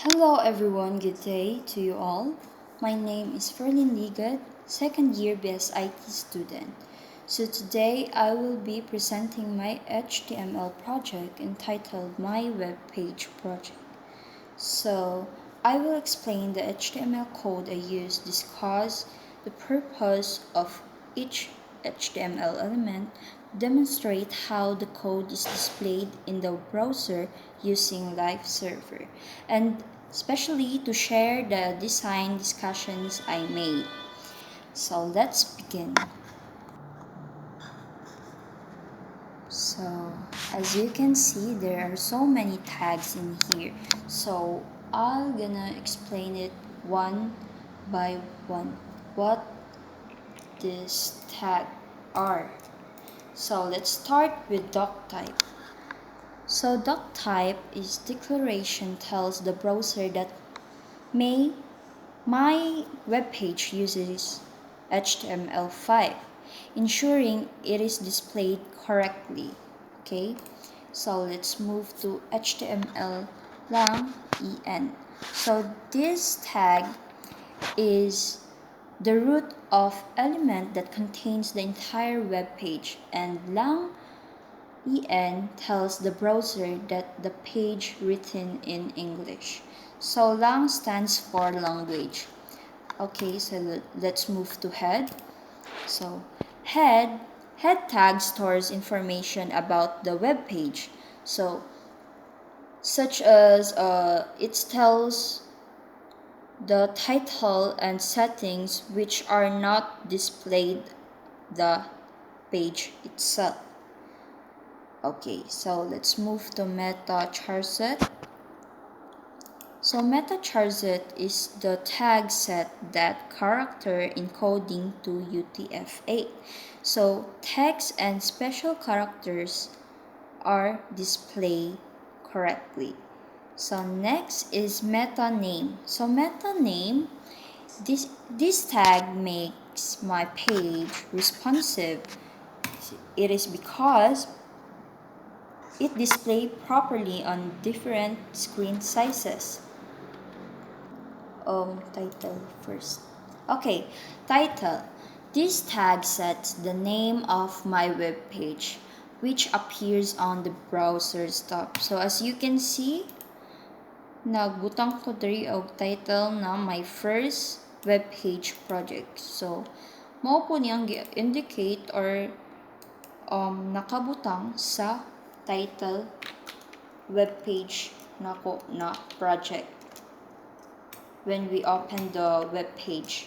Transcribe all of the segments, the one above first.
Hello everyone, good day to you all. My name is Ferlin Ligat, second year BSIT student. So today I will be presenting my HTML project entitled My Webpage Project. So I will explain the HTML code I use, discuss the purpose of each HTML element, demonstrate how the code is displayed in the browser using Live Server, and especially to share the design discussions I made. So let's begin. So as you can see, there are so many tags in here. So I'm gonna explain it one by one what this tag are. So let's start with doc type. So doc type is declaration tells the browser that my web page uses HTML5, ensuring it is displayed correctly. Okay, so let's move to HTML lang en. So this tag is the root of element that contains the entire web page, and lang en tells the browser that the page written in English. So lang stands for language. Okay, so let's move to head. So head tag stores information about the web page. So such as it tells the title and settings which are not displayed the page itself. Okay, so let's move to meta charset. So meta charset is the tag set that character encoding to UTF-8. So text and special characters are displayed correctly. So next is meta name. So meta name, this tag makes my page responsive. It is because it displays properly on different screen sizes. Title first. Okay, title. This tag sets the name of my web page, which appears on the browser's top. So as you can see, nagbutang ko diri og title na my first web page project. So mao po niyang indicate or nakabutang sa title web page nako na project when we open the web page.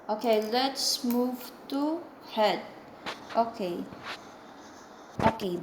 Okay, let's move to head. Okay,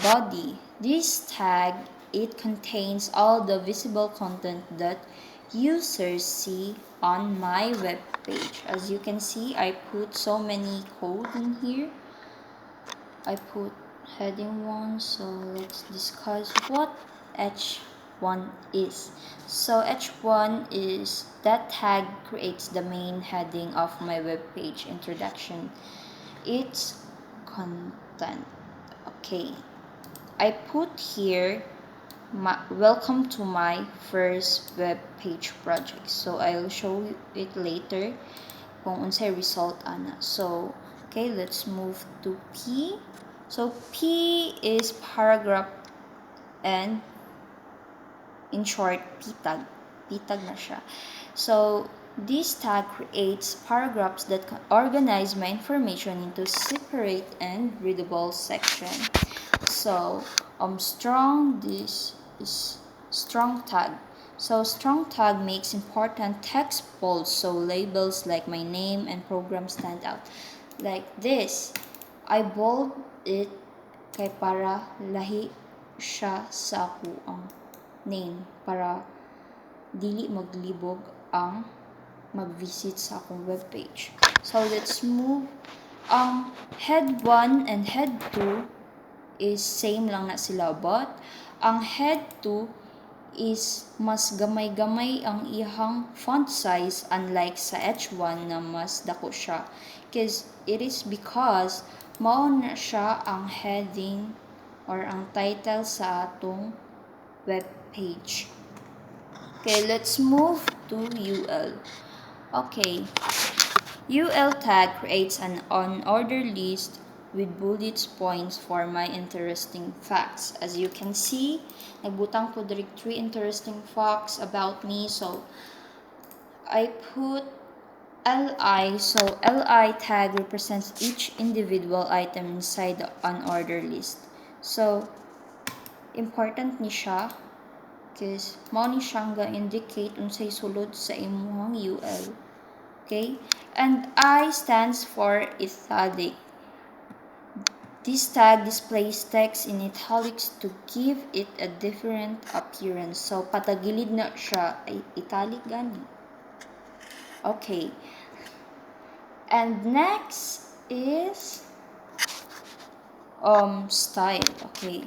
body. This tag, it contains all the visible content that users see on my web page. As you can see, I put so many code in here. I put heading 1, so let's discuss what H1 is. So H1 is that tag creates the main heading of my web page introduction. It's content. Okay, I put here welcome to my first web page project. So I'll show you it later kung unsay result ana. So okay, let's move to P. So P is paragraph, and in short, P-tag. P-tag na siya. So this tag creates paragraphs that organize my information into separate and readable sections. So strong, this is strong tag. So strong tag makes important text bold, so labels like my name and program stand out. Like this, I bold it kay para lahi siya sa ako ang name, para dili maglibog ang mag-visit sa akong webpage. So let's move. Head 1 and head 2 is same lang na sila, but ang head 2 is mas gamay-gamay ang ihang font size, unlike sa H1 na mas dako siya. It is because mao na siya ang heading or ang title sa atong web page. Okay, let's move to UL. Okay, UL tag creates an on-order list with bullet points for my interesting facts. As you can see, nagbutang ko direct 3 interesting facts about me. So, I put LI. So, LI tag represents each individual item inside the on-order list. So, important ni siya because mao ni siyang ga-indicate unsay sulod sa imuhang UL. Okay? And I stands for italic. This tag displays text in italics to give it a different appearance. So, patagilid na siya. Ay, italic gani. Okay. And next is style. Okay.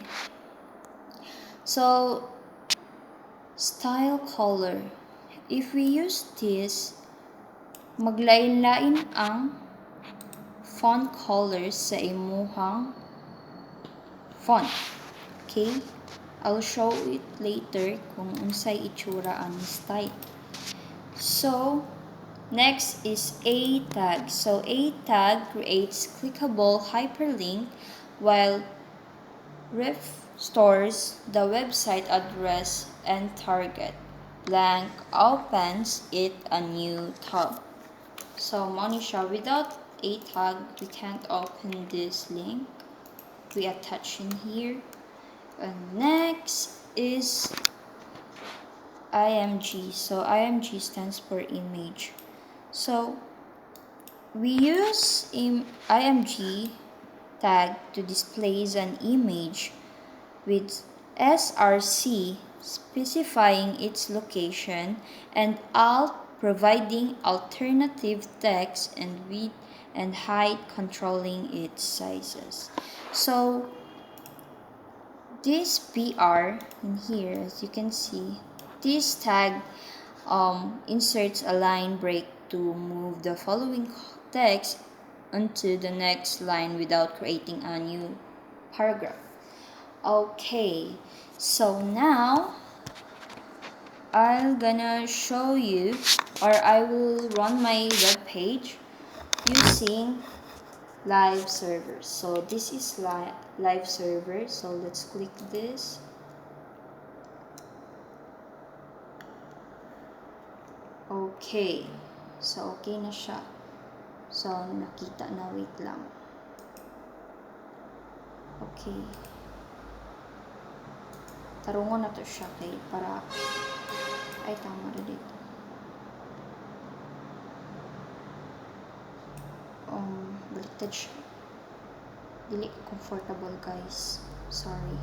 So, style color. If we use this, maglain-lain ang font colors sa imuhang font. Okay? I'll show it later kung unsay itsura ang style. So, next is A tag. So, A tag creates clickable hyperlink while ref stores the website address and target. Blank opens it a new tab. So, Monisha, without A tag, we can't open this link. We attach in here. And next is IMG. So, IMG stands for image. So, we use IMG tag to display an image with SRC specifying its location and alt providing alternative text and width and height controlling its sizes. So this PR in here, as you can see, this tag inserts a line break to move the following text onto the next line without creating a new paragraph. Okay, so now I'm gonna show you, or I will run my web page using live server. So this is live server. So let's click this. Okay, so okay na siya. So nakita na, wait lang. Okay. Tarungon na to siya kay para ay tama na dito. Baliktad siya. Dili ko comfortable, guys. Sorry.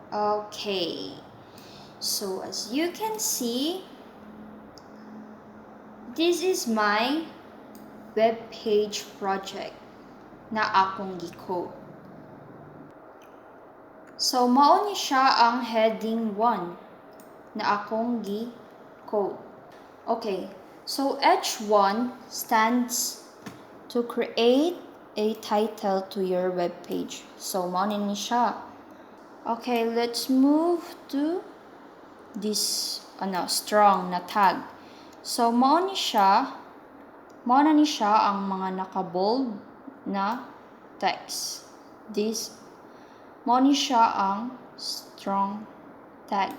Okay. So as you can see, this is my web page project na akong gi-code. So, mao ni siya ang heading 1 na akong gi-code. Okay, so H1 stands to create a title to your web page. So, mao ni siya. Okay, let's move to this strong na tag. So, mao na ni siya ang mga naka-bold na text. Mao ni siya ang strong tag.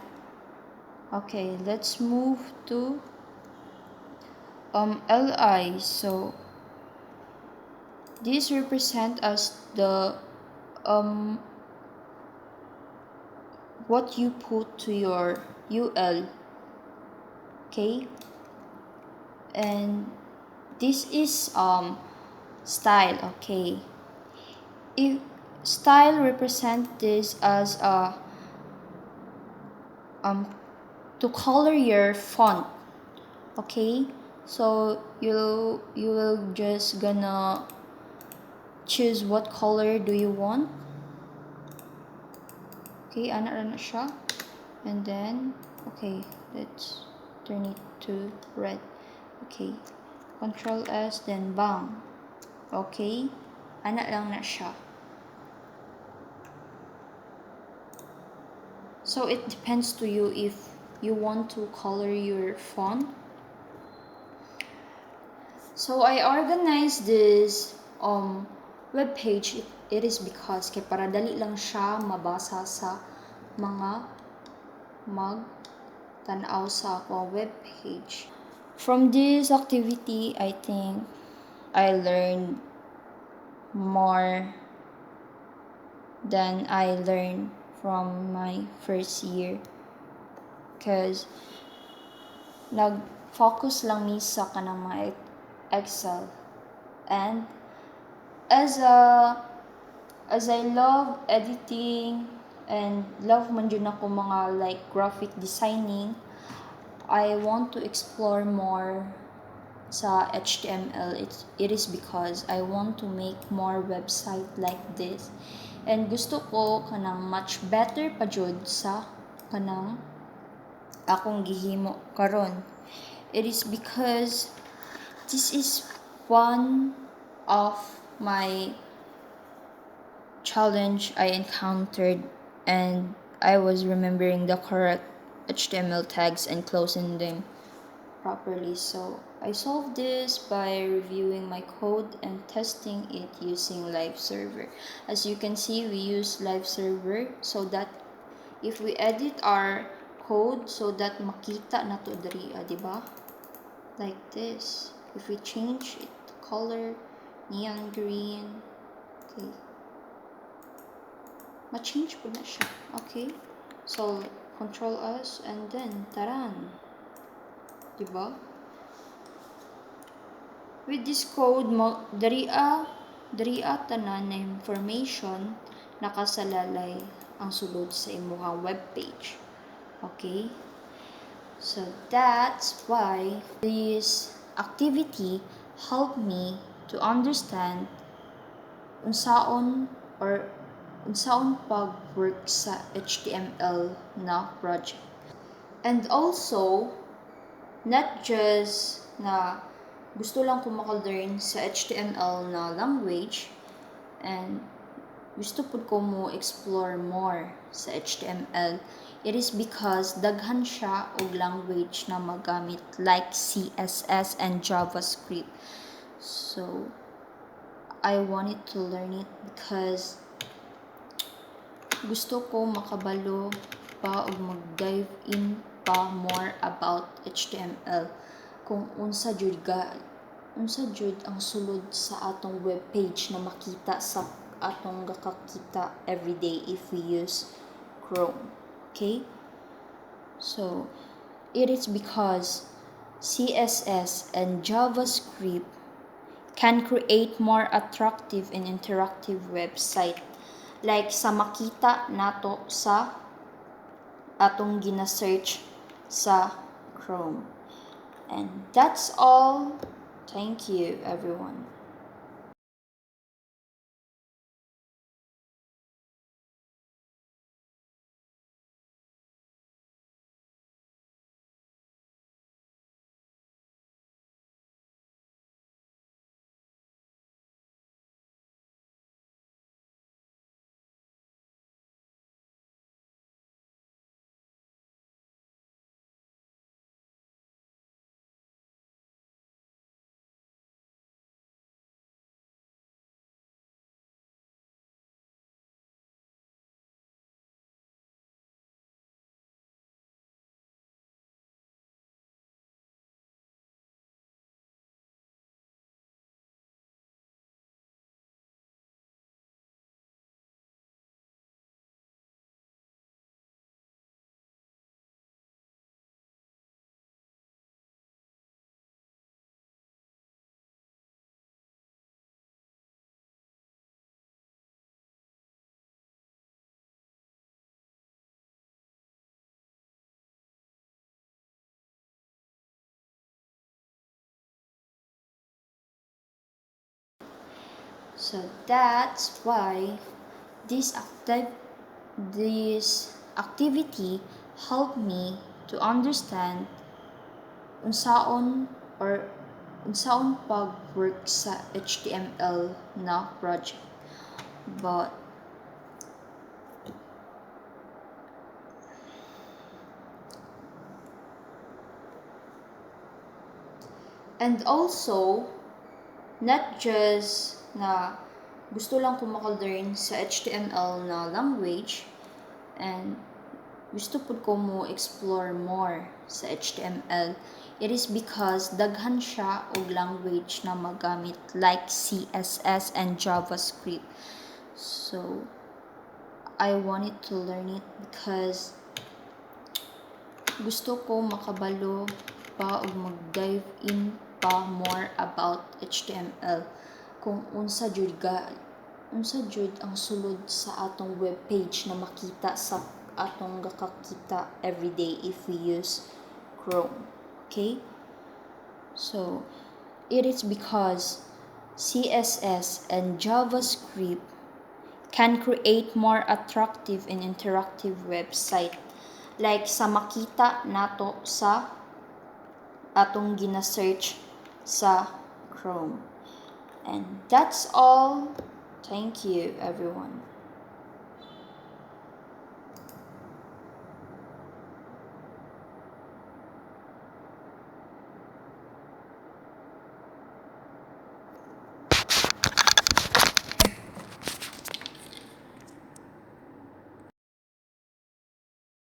Okay, let's move to LI. So this represent as the what you put to your UL. Okay, and this is style. Okay, if style represent this as a to color your font. Okay, so you will just gonna choose what color do you want. Okay, ana na siya, and then okay, let's turn it to red. Okay, Control S, then bang. Okay, ana lang na siya. So it depends to you if you want to color your font. So I organized this web page. It is because kay para dali lang siya mabasa sa mga mag-tanaw sa akong web page. From this activity, I think I learned more than I learned from my first year. Because nag-focus lang mi sa kanang mga Excel. And as I love editing and love man yun ako mga like graphic designing, I want to explore more sa HTML. It is because I want to make more website like this. And gusto ko kanang much better pa jud sa kanang akong gihimo karon. It is because this is one of my challenge I encountered, and I was remembering the correct HTML tags and closing them properly. So I solved this by reviewing my code and testing it using live server. As you can see, we use live server so that if we edit our code so that makita na to diri, diba? Like this. If we change it color, neon green, okay, ma-change po na siya. Okay? So, control us and then, taran. Diba? With this code, dariya tanan na information nakasalalay ang sulod sa imuhang webpage. Okay? So, that's why this activity helped me to understand unsaon pag-work sa HTML na project. And also, not just na gusto lang ko maka-learn sa HTML na language, and gusto po ko mo explore more sa HTML. It is because daghan siya og language na magamit like CSS and JavaScript. So, I wanted to learn it because gusto ko makabalo pa og mag-dive in pa more about HTML. Kung unsa jud ang sulod sa atong webpage na makita sa atong gakakita everyday if we use Chrome. Okay? So, it is because CSS and JavaScript can create more attractive and interactive website like sa makita nato sa atong gina-search sa Chrome. And that's all. Thank you, everyone. So that's why this activity helped me to understand unsaon pag-work sa HTML na project. But And also, not just na gusto lang ko maka-learn sa HTML na language, and gusto po ko mo explore more sa HTML. It is because daghan siya og language na magamit like CSS and JavaScript. So, I wanted to learn it because gusto ko makabalo pa og mag-dive in pa more about HTML. Kung unsa jud ang sulod sa atong webpage na makita sa atong gakakita everyday if we use Chrome. Okay? So, it is because CSS and JavaScript can create more attractive and interactive website like sa makita nato sa atong gina-search sa Chrome. And that's all. Thank you, everyone.